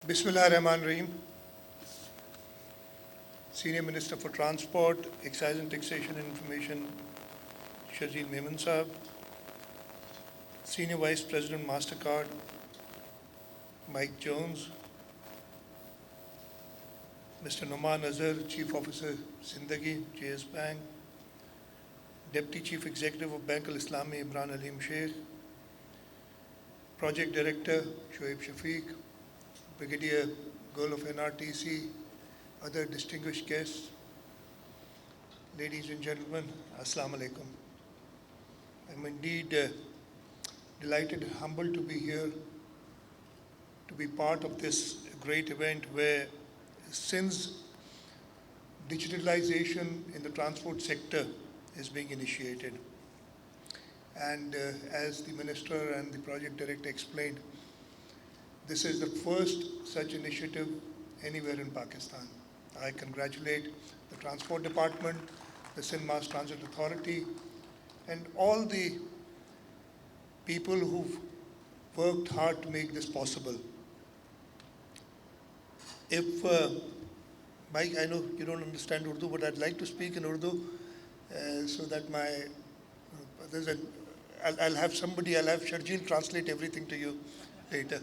Bismillah Rahman Rahim. Senior Minister for Transport, Excise and Taxation and Information, Shazeel Memon Sahab. Senior Vice President MasterCard, Mike Jones. Mr. Noman Azhar, Chief Officer, Zindagi, JS Bank. Deputy Chief Executive of Bank al-Islami, Imran Aleem Sheikh. Project Director, Shoaib Shafiq. Brigadier Girl of NRTC, other distinguished guests, ladies and gentlemen, Assalamu alaikum. I'm indeed delighted and humbled to be here, to be part of this great event where, since digitalization in the transport sector is being initiated, and as the Minister and the Project Director explained, this is the first such initiative anywhere in Pakistan. I congratulate the Transport Department, the Sindh Mass Transit Authority, and all the people who've worked hard to make this possible. If, Mike, I know you don't understand Urdu, but I'd like to speak in Urdu so that I'll have Sharjeel translate everything to you later.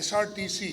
SRTC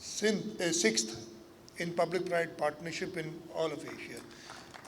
6th in public private partnership in all of Asia।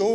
2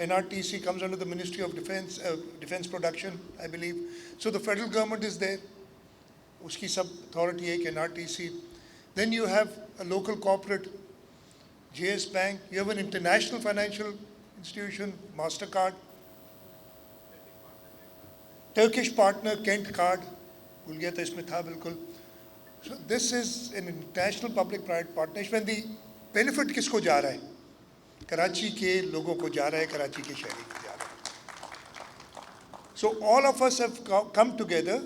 NRTC comes under the Ministry of Defense, Defense Production, I believe. So the federal government is there. اس کی سب authority ایک NRTC. Then you have a local corporate, JS Bank. You have an international financial institution, MasterCard. Turkish partner, Kent Card. بھول گیا تھا اس میں تھا بالکل. So this is an international public-private partnership. And the benefit کس کو جا رہا ہے؟ کراچی کے لوگوں کو جا رہا ہے, کراچی کے شہری کو جا رہا ہے. So all of us have come together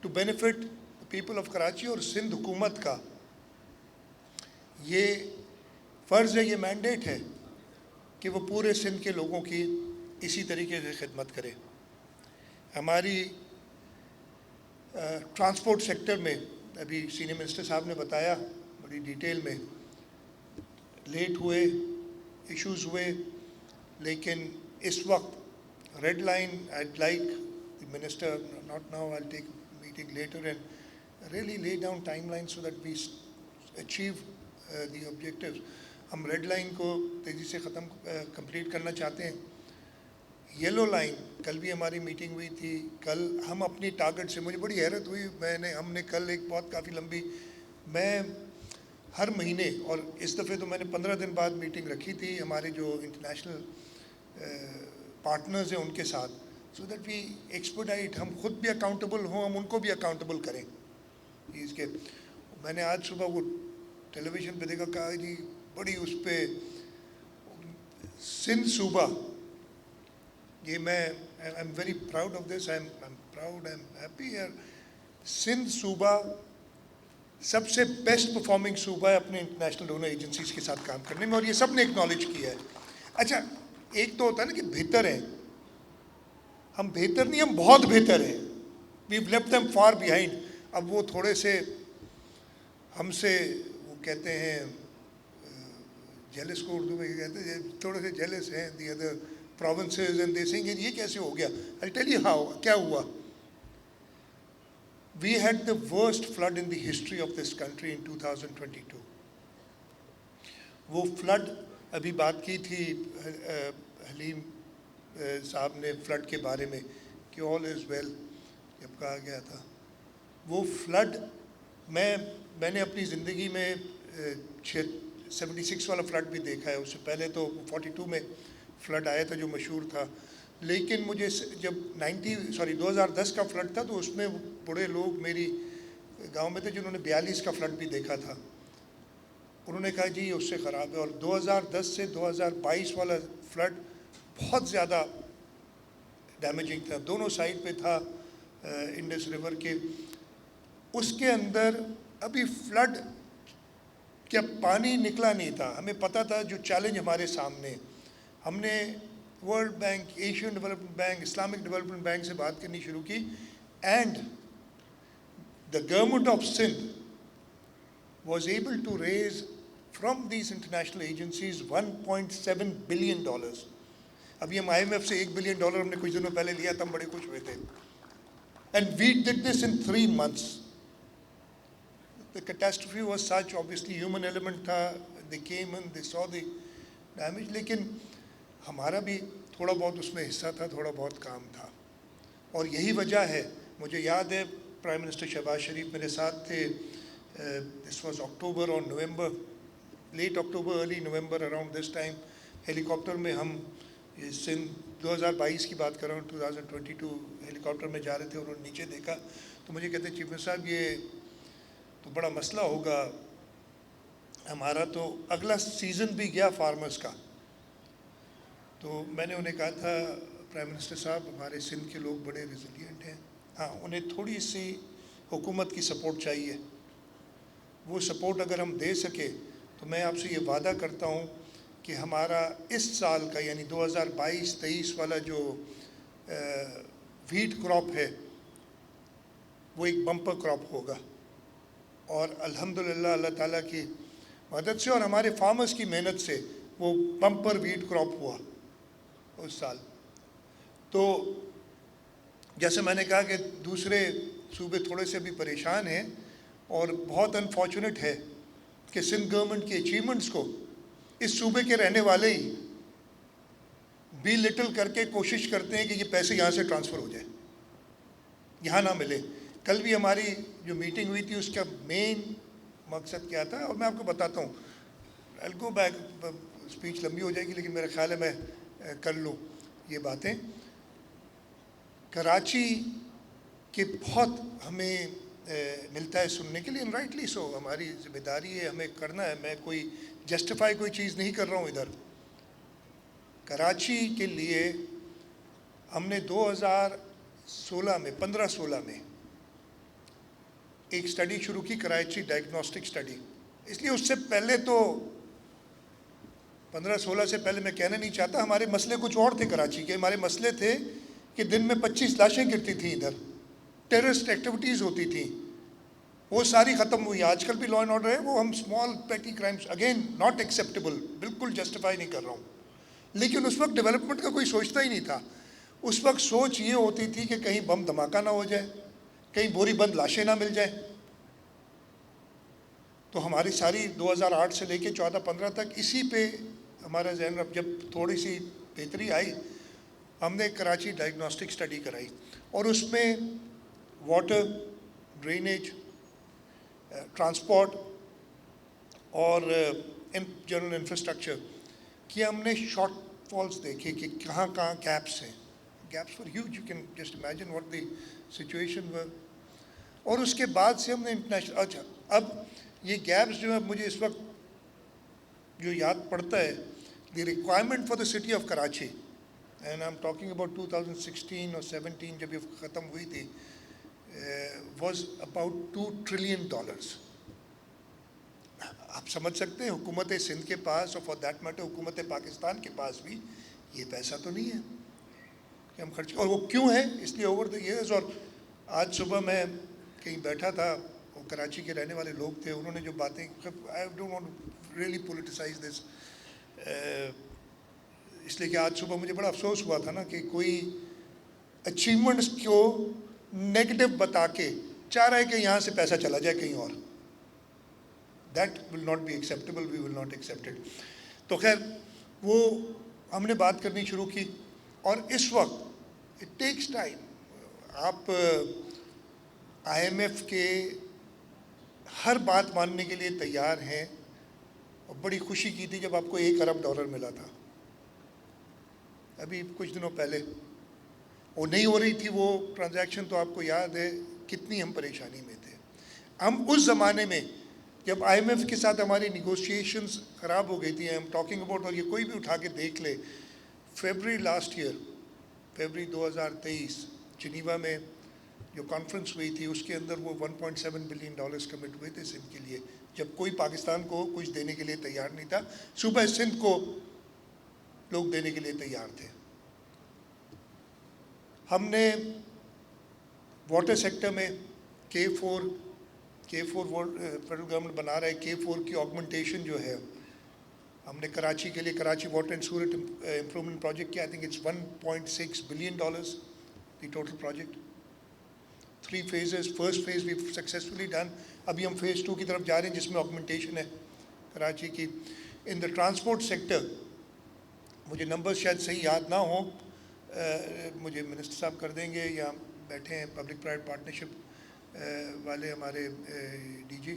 to benefit the people of Karachi. اور سندھ حکومت کا یہ فرض ہے, یہ مینڈیٹ ہے کہ وہ پورے سندھ کے لوگوں کی اسی طریقے سے خدمت کرے. ہماری ٹرانسپورٹ سیکٹر میں ابھی سینئر منسٹر صاحب نے بتایا بڑی ڈیٹیل میں, لیٹ ہوئے, ایشوز ہوئے, لیکن اس وقت red line I'd like the minister, not now, I'll take a meeting later and really lay down timelines so that we achieve the objectives. ہم ریڈ لائن کو تیزی سے کمپلیٹ کرنا چاہتے ہیں. یلو لائن, کل بھی ہماری میٹنگ ہوئی تھی. کل ہم اپنی ٹارگٹ سے, مجھے بڑی حیرت ہوئی, ہم نے کل ایک بہت کافی لمبی, میں ہر مہینے, اور اس دفعہ تو میں نے 15 دن بعد میٹنگ رکھی تھی ہمارے جو انٹرنیشنل پارٹنرز ہیں ان کے ساتھ, سو دیٹ وی ایکسپرڈائٹ, ہم خود بھی اکاؤنٹیبل ہوں, ہم ان کو بھی اکاؤنٹیبل کریں. اس کے میں نے آج صبح وہ ٹیلی ویژن پہ دیکھا, کہا جی بڑی اس پہ سندھ صوبہ, یہ میں I am very proud of this, I am proud, I am happy. Sindh صوبہ سب سے بیسٹ پرفارمنگ صوبہ ہے اپنے انٹرنیشنل ڈونر ایجنسیز کے ساتھ کام کرنے میں, اور یہ سب نے اکنالج کیا ہے. اچھا, ایک تو ہوتا ہے نا کہ بہتر ہیں, ہم بہتر نہیں, ہم بہت بہتر ہیں. we've left them far behind. اب وہ تھوڑے سے ہم سے, وہ کہتے ہیں جیلس کو اردو میں کہتے ہیں, تھوڑے سے جیلس ہیں the other provinces, and they saying یہ کیسے ہو گیا. I'll tell you how, کیا ہوا. We had the worst flood in the history of this country in 2022. وہ فلڈ, ابھی بات کی تھی حلیم صاحب نے فلڈ کے بارے میں کہ all is well جب کہا گیا تھا. وہ فلڈ میں نے اپنی زندگی میں 76 والا فلڈ بھی دیکھا ہے, اس سے پہلے تو 42 میں فلڈ آیا تھا جو مشہور تھا. لیکن مجھے جب 2010 کا فلڈ تھا تو اس میں بڑے لوگ میری گاؤں میں تھے جنہوں نے 42 کا فلڈ بھی دیکھا تھا. انہوں نے کہا جی اس سے خراب ہے. اور 2010 سے 2022 والا فلڈ بہت زیادہ ڈیمیجنگ تھا, دونوں سائڈ پہ تھا انڈس ریور کے. اس کے اندر ابھی فلڈ کیا پانی نکلا نہیں تھا. ہمیں پتہ تھا جو چیلنج ہمارے سامنے. ہم نے world bank, Asian development bank, Islamic development bank سے بات کرنی شروع کی, and the government of Sindh was able to raise from these international agencies $1.7 billion. ابھی ہم IMF سے $1 بلین ہم نے کچھ دنوں پہلے لیا تھا, ہم بڑے خوش ہوئے تھے. And we did this in 3 months. The catastrophe was such, obviously human element تھا, they came and they saw the damage, لیکن ہمارا بھی تھوڑا بہت اس میں حصہ تھا, تھوڑا بہت کام تھا. اور یہی وجہ ہے, مجھے یاد ہے پرائم منسٹر شہباز شریف میرے ساتھ تھے, دس واز اکٹوبر اور November, late October early November, around this time. Helicopter میں ہم سندھ 2022 کی بات کر رہا ہوں, 2022 ہیلی کاپٹر میں جا رہے تھے, اور انہوں نے نیچے دیکھا تو مجھے کہتے ہیں چیف منسٹر صاحب یہ تو بڑا مسئلہ ہوگا, ہمارا تو اگلا سیزن بھی گیا فارمرز کا. تو میں نے انہیں کہا تھا پرائم منسٹر صاحب ہمارے سندھ کے لوگ بڑے ریزیلینٹ ہیں, ہاں انہیں تھوڑی سی حکومت کی سپورٹ چاہیے. وہ سپورٹ اگر ہم دے سکے تو میں آپ سے یہ وعدہ کرتا ہوں کہ ہمارا اس سال کا یعنی 2022-23 والا جو ویٹ کراپ ہے وہ ایک بمپر کراپ ہوگا. اور الحمدللہ اللہ تعالیٰ کی مدد سے اور ہمارے فارمرز کی محنت سے وہ بمپر ویٹ کراپ ہوا اس سال. تو جیسے میں نے کہا کہ دوسرے صوبے تھوڑے سے بھی پریشان ہیں, اور بہت انفارچونیٹ ہے کہ سندھ گورنمنٹ کی اچیومنٹس کو اس صوبے کے رہنے والے ہی بی لٹل کر کے کوشش کرتے ہیں کہ یہ پیسے یہاں سے ٹرانسفر ہو جائے, یہاں نہ ملے. کل بھی ہماری جو میٹنگ ہوئی تھی اس کا مین مقصد کیا تھا، اور میں آپ کو بتاتا ہوں. I'll go back, اسپیچ لمبی ہو جائے گی لیکن میرا خیال ہے میں کر لوں یہ باتیں. کراچی کے بہت ہمیں ملتا ہے سننے کے لیے، رائٹلی سو. ہماری ذمہ داری ہے، ہمیں کرنا ہے. میں کوئی جسٹیفائی کوئی چیز نہیں کر رہا ہوں ادھر. کراچی کے لیے ہم نے 2016 میں 15-16 میں ایک اسٹڈی شروع کی، کراچی ڈائگنوسٹک اسٹڈی. اس لیے اس سے پہلے تو 15-16 سے پہلے میں کہنا نہیں چاہتا، ہمارے مسئلے کچھ اور تھے کراچی کے. ہمارے مسئلے تھے کہ دن میں 25 لاشیں گرتی تھیں ادھر، ٹیررسٹ ایکٹیویٹیز ہوتی تھیں، وہ ساری ختم ہوئی. آج کل بھی لا اینڈ آرڈر ہے، وہ ہم اسمال پیٹی کرائمس اگین ناٹ ایکسیپٹیبل، بالکل جسٹیفائی نہیں کر رہا ہوں. لیکن اس وقت ڈیولپمنٹ کا کوئی سوچتا ہی نہیں تھا. اس وقت سوچ یہ ہوتی تھی کہ کہیں بم دھماکہ نہ ہو جائے، کہیں بوری بند لاشیں نہ مل جائیں. تو ہماری ساری 2008 سے لے کے 14-15 تک اسی پہ ہمارا ذہن. اب جب تھوڑی سی بہتری آئی، ہم نے کراچی ڈائگنوسٹک اسٹڈی کرائی، اور اس میں واٹر، ڈرینیج، ٹرانسپورٹ اور جنرل انفراسٹرکچر کی ہم نے شارٹ فالس دیکھے کہ کہاں کہاں گیپس ہیں. Gaps far huge, you can just imagine what the situation were. اور اس کے بعد سے ہم نے انٹرنیشنل. اچھا، اب یہ گیپس جو ہے مجھے اس وقت جو یاد پڑتا ہے، the requirement for the city of Karachi, and I am talking about 2016 اور 17 جب یہ ختم ہوئی تھی، واز اباؤٹ $2 trillion. آپ سمجھ سکتے ہیں حکومت سندھ کے پاس، اور فار دیٹ میٹر حکومت پاکستان کے پاس بھی یہ پیسہ تو نہیں ہے کہ ہم خرچ. اور وہ کیوں ہے؟ اس لیے اوور دا ایئرز. اور آج صبح میں کہیں بیٹھا تھا، وہ کراچی کے رہنے والے لوگ تھے، انہوں نے جو باتیں، I don't want really politicize this, اس لیے کہ آج صبح مجھے بڑا افسوس ہوا تھا نا کہ کوئی اچیومنٹس کو نیگیٹو بتا کے چاہ رہا ہے کہ یہاں سے پیسہ چلا جائے کہیں اور. That will not be acceptable, we will not accept it. تو خیر، وہ ہم نے بات کرنی شروع کی. اور اس وقت اٹ ٹیکس ٹائم. آپ آئی ایم ایف کے ہر بات ماننے کے لیے تیار ہیں، اور بڑی خوشی کی تھی جب آپ کو $1 ارب ملا تھا ابھی کچھ دنوں پہلے. وہ نہیں ہو رہی تھی وہ ٹرانزیکشن، تو آپ کو یاد ہے کتنی ہم پریشانی میں تھے. ہم اس زمانے میں جب آئی ایم ایف کے ساتھ ہماری نیگوشیشنز خراب ہو گئی تھی، ایم ٹاکنگ اباؤٹ، اور یہ کوئی بھی اٹھا کے دیکھ لے، February last year, February 2023 Geneva میں جو کانفرنس ہوئی تھی، اس کے اندر وہ $1.7 بلین کمٹ ہوئے تھے سندھ کے لیے، جب کوئی پاکستان کو کچھ دینے کے لیے تیار نہیں تھا. صوبہ سندھ کو لوگ دینے کے لیے تیار تھے. ہم نے واٹر سیکٹر میں K4 فیڈرل گورنمنٹ بنا رہا ہے، K4 کی آگمنٹیشن جو ہے ہم نے کراچی کے لیے، Karachi water and sewerage improvement project کیا. I think it's $1.6 billion the total project. 3 phases. First phase we successfully done. ابھی ہم فیز 2 کی طرف جا رہے ہیں جس میں آگمنٹیشن ہے کراچی کی. ان دا ٹرانسپورٹ سیکٹر مجھے نمبر شاید صحیح یاد نہ ہوں، مجھے منسٹر صاحب کر دیں گے، یا بیٹھے ہیں پبلک پرائیویٹ پارٹنرشپ والے ہمارے ڈی جی.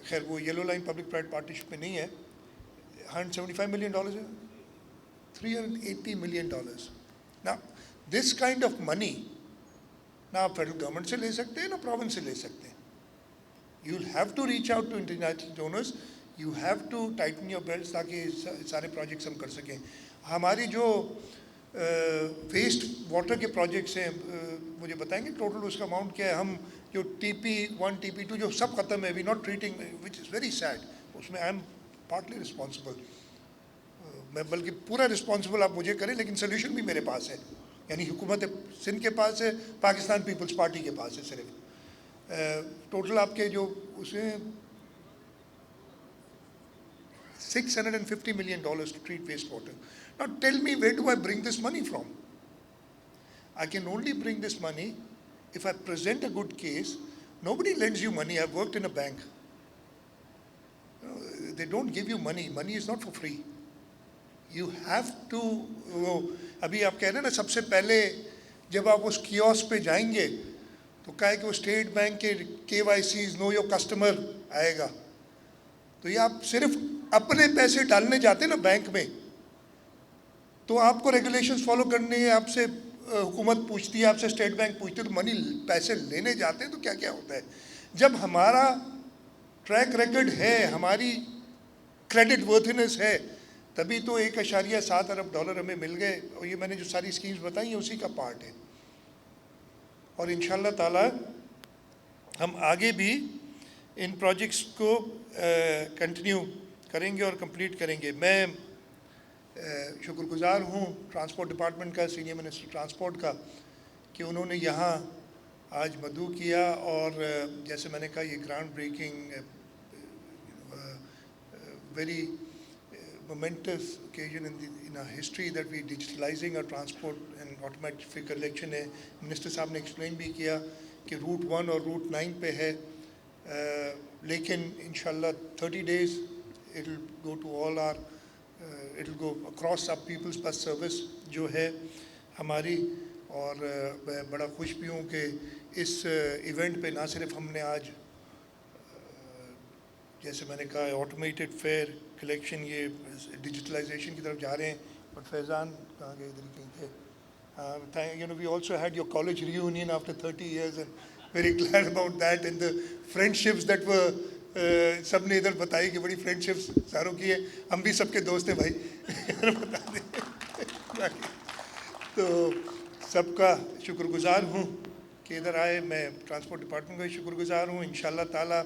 خیر وہ yellow line public private partnership میں نہیں ہے. $175 ملین ہے، $380 ملین. نا دس کائنڈ آف منی نہ آپ فیڈرل گورنمنٹ سے لے سکتے ہیں، نہ پروونس سے لے سکتے ہیں. You will have to reach out to international donors, you have to tighten your belts تاکہ سارے پروجیکٹس ہم کر سکیں. ہماری جو ویسٹ واٹر کے پروجیکٹس ہیں، مجھے بتائیں گے ٹوٹل اس کا اماؤنٹ کیا ہے؟ ہم جو TP1 TP2 جو سب ختم ہے، we not treating, which is very sad. اس میں آئی ایم پارٹلی رسپانسبل. میں بلکہ پورا رسپانسبل آپ مجھے کریں، لیکن سلیوشن بھی میرے پاس ہے. یعنی حکومت سندھ کے پاس ہے، پاکستان پیپلز پارٹی کے پاس ہے. صرف ٹوٹل آپ کے جو اس میں $650 million to treat waste water. Now tell me, where do I bring this money from? I can only bring this money if I present a good case. Nobody lends you money. I've worked in a bank. They don't give you money. Money is not for free. You have to. ابھی آپ کہہ رہے ہیں نا، سب سے پہلے جب آپ اس کیوس پہ جائیں گے تو کہا ہے کہ وہ اسٹیٹ بینک کے KYCs نو یور کسٹمر آئے گا. تو یہ آپ صرف اپنے پیسے ڈالنے جاتے ہیں نا بینک میں, تو آپ کو ریگولیشنز فالو کرنی ہے, آپ سے حکومت پوچھتی ہے, آپ سے اسٹیٹ بینک پوچھتی ہے, تو منی پیسے لینے جاتے ہیں تو کیا کیا ہوتا ہے. جب ہمارا ٹریک ریکڈ ہے, ہماری کریڈٹ ورتھنس ہے, تبھی تو $1.7 ارب ہمیں مل گئے. اور یہ میں نے جو ساری اسکیمز بتائی ہیں اسی کا پارٹ ہے. اور انشاءاللہ تعالی ہم آگے بھی ان پروجیکٹس کو کنٹینیو کریں گے اور کمپلیٹ کریں گے. میں شکر گزار ہوں ٹرانسپورٹ ڈپارٹمنٹ کا, سینئر منسٹر ٹرانسپورٹ کا, کہ انہوں نے یہاں آج مدعو کیا. اور جیسے میں نے کہا یہ ground breaking very momentous occasion in our history that we digitalizing our transport and automatic fare collection ہے. منسٹر صاحب نے ایکسپلین بھی کیا کہ روٹ 1 اور روٹ 9 پہ ہے, لیکن انشاءاللہ 30 days it will go to all our it will go across our people's bus service جو ہے ہماری. اور میں بڑا خوش بھی ہوں کہ اس ایونٹ پہ نہ صرف ہم نے آج جیسے میں نے کہا آٹومیٹڈ فیئر کلیکشن, یہ ڈیجیٹلائزیشن کی طرف جا رہے ہیں. بٹ فیضان کہاں گئے, ادھر کہیں تھے. We also had your college reunion after 30 years and very glad about that and the friendships that were سب نے ادھر بتائی کہ بڑی فرینڈ شپس ساروں کی ہے. ہم بھی سب کے دوست ہیں بھائی بتا دیں. تو سب کا شکر گزار ہوں کہ ادھر آئے. میں ٹرانسپورٹ ڈپارٹمنٹ کا شکر گزار ہوں. انشاءاللہ تعالی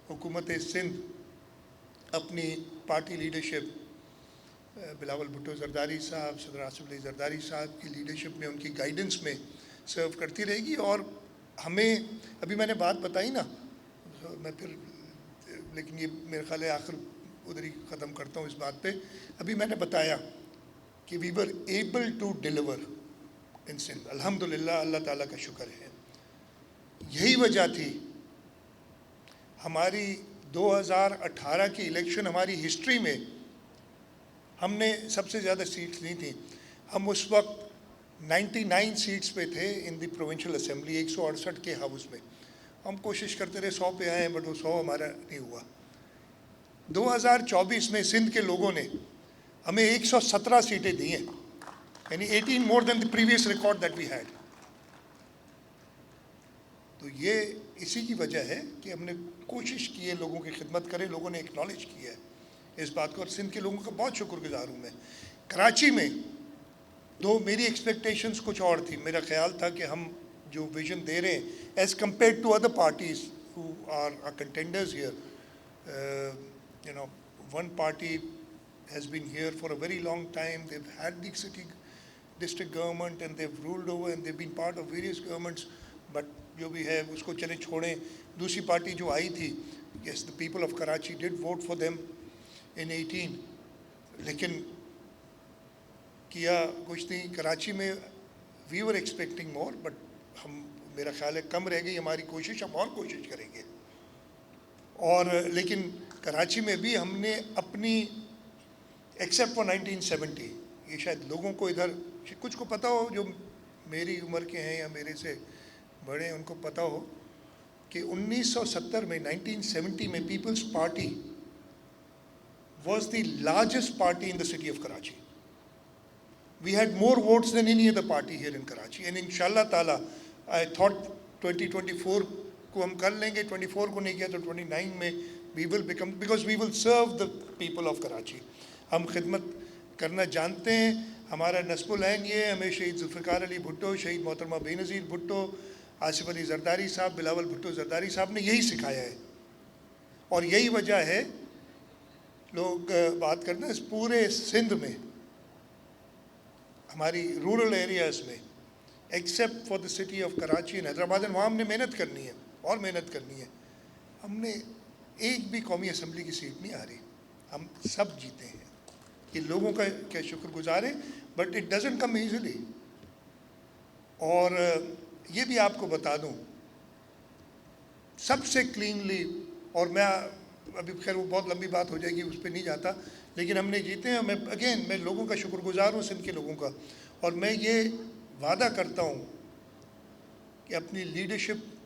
حکومت سندھ اپنی پارٹی لیڈرشپ بلاول بھٹو زرداری صاحب, صدر آصف علی زرداری صاحب کی لیڈرشپ میں, ان کی گائیڈنس میں سرو کرتی رہے گی. اور ہمیں ابھی میں نے بات بتائی نا, میں پھر لیکن یہ میرے خیال ہے آخر ادھر ہی ختم کرتا ہوں اس بات پہ. ابھی میں نے بتایا کہ وی ور ایبل ٹو ڈیلیور ان سندھ, الحمدللہ, اللہ تعالیٰ کا شکر ہے. یہی وجہ تھی ہماری 2018 کی الیکشن, ہماری ہسٹری میں ہم نے سب سے زیادہ سیٹس لی تھیں. ہم اس وقت 99 سیٹس پہ تھے ان دی پروونشل اسمبلی, 168 کے ہاؤس میں. ہم کوشش کرتے رہے 100 پہ آئیں, بٹ وہ 100 ہمارا نہیں ہوا. 2024 میں سندھ کے لوگوں نے ہمیں 117 سیٹیں دی ہیں, یعنی 18 more than the previous record that we had. تو یہ اسی کی وجہ ہے کہ ہم نے کوشش کی ہے لوگوں کی خدمت کریں. لوگوں نے ایکنالج کیا ہے اس بات کو, اور سندھ کے لوگوں کا بہت شکر گزار ہوں میں. کراچی میں میری ایکسپیکٹیشنز کچھ اور تھی. میرا خیال تھا کہ ہم جو ویژن دے رہے ہیں as compare to other parties who are contenders here, one party has been here for a very long time. They've had the city district government and they've ruled over and they've been part of various governments. But جو بھی ہے اس کو چلیں چھوڑیں. دوسری party جو آئی تھی, yes, the people of Karachi did vote for them in 18, لیکن کیا کچھ نہیں. کراچی میں we were expecting more, but ہم میرا خیال ہے کم رہ گئی ہماری کوشش. ہم اور کوشش کریں گے. اور لیکن کراچی میں بھی ہم نے اپنی ایکسیپٹ فار 1970, یہ شاید لوگوں کو ادھر کچھ کو پتہ ہو, جو میری عمر کے ہیں یا میرے سے بڑے ہیں ان کو پتہ ہو کہ 1970 میں 1970 میں Peoples Party was the largest party in the city of Karachi. We had more votes than any other party here in Karachi. And ان شاء اللہ تعالیٰ آئی تھاٹ 2024 کو ہم کر لیں گے. 24 کو نہیں کیا تو 29 میں we will become, because we will serve the people of Karachi. ہم خدمت کرنا جانتے ہیں. ہمارا نصب العین یہ ہے, ہمیں شہید ذوالفقار علی بھٹو, شہید محترمہ بے نظیر بھٹو, آصف علی زرداری صاحب, بلاول بھٹو زرداری صاحب نے یہی سکھایا ہے. اور یہی وجہ ہے لوگ بات کرتے ہیں اس پورے سندھ میں, ہماری رورل ایریاز میں, except for the city of Karachi and Hyderabad, وہاں ہم نے محنت کرنی ہے اور محنت کرنی ہے. ہم نے ایک بھی قومی اسمبلی کی سیٹ نہیں آ رہی. ہم سب جیتے ہیں. یہ لوگوں کا کیا شکر گزار ہے, but it doesn't come easily. اور یہ بھی آپ کو بتا دوں سب سے کلینلی, اور میں ابھی خیر وہ بہت لمبی بات ہو جائے گی, اس پہ نہیں جاتا, لیکن ہم نے جیتے ہیں. میں لوگوں کا شکر گزار ہوں, سندھ کے لوگوں کا. اور میں یہ وعدہ کرتا ہوں کہ اپنی leadership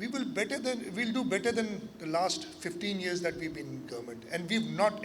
we'll do better than the last 15 years that we've been in government, and we've not,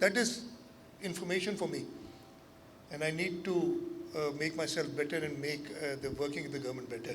That is information for me, and I need to make myself better and make the working of the government better.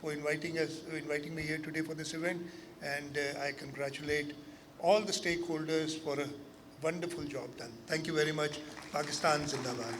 for inviting me here today for this event, and I congratulate all the stakeholders for a wonderful job done. Thank you very much. Pakistan Zindabad.